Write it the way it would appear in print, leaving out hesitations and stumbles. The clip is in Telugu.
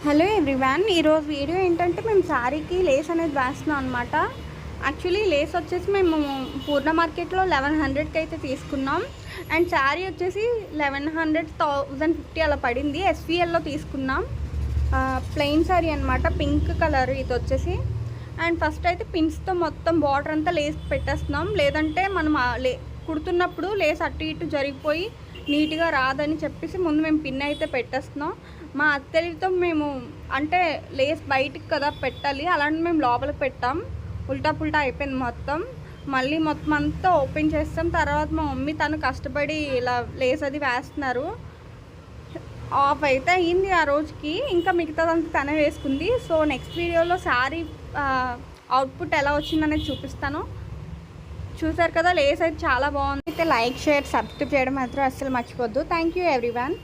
హలో ఎవ్రీవన్, ఈరోజు వీడియో ఏంటంటే మేము శారీకి లేస్ అనేది వేస్తున్నాం అనమాట. యాక్చువల్లీ లేస్ వచ్చేసి మేము పూర్ణ మార్కెట్లో 1100కి అయితే తీసుకున్నాం. అండ్ శారీ వచ్చేసి 1150 అలా పడింది. ఎస్విఎల్లో తీసుకున్నాం. ప్లెయిన్ శారీ అనమాట, పింక్ కలర్ ఇది వచ్చేసి. అండ్ ఫస్ట్ అయితే పిన్స్తో మొత్తం బార్డర్ అంతా లేస్ పెట్టేస్తున్నాం, లేదంటే మనం కుడుతున్నప్పుడు లేస్ అటు ఇటు జరిగిపోయి నీట్గా రాదని చెప్పేసి ముందు మేము పిన్ అయితే పెట్టేస్తున్నాం. మా అత్తలితో మేము అంటే లేస్ బయటికి కదా పెట్టాలి, అలాంటి మేము లోపలికి పెట్టాం. ఉల్టా పుల్టా అయిపోయింది మొత్తం. మళ్ళీ మొత్తం అంతా ఓపెన్ చేస్తాం. తర్వాత మా మమ్మీ తను కష్టపడి ఇలా లేస్ అది వేస్తున్నారు. ఆఫ్ అయితే అయ్యింది ఆ రోజుకి, ఇంకా మిగతాదంతా తనే వేసుకుంది. సో నెక్స్ట్ వీడియోలో శారీ అవుట్పుట్ ఎలా వచ్చిందనేది చూపిస్తాను. చూసారు కదా, లేస్ అయితే చాలా బాగుంది. అయితే లైక్, షేర్, సబ్స్క్రైబ్ చేయడం మాత్రం అస్సలు మర్చిపోద్దు. Thank you everyone.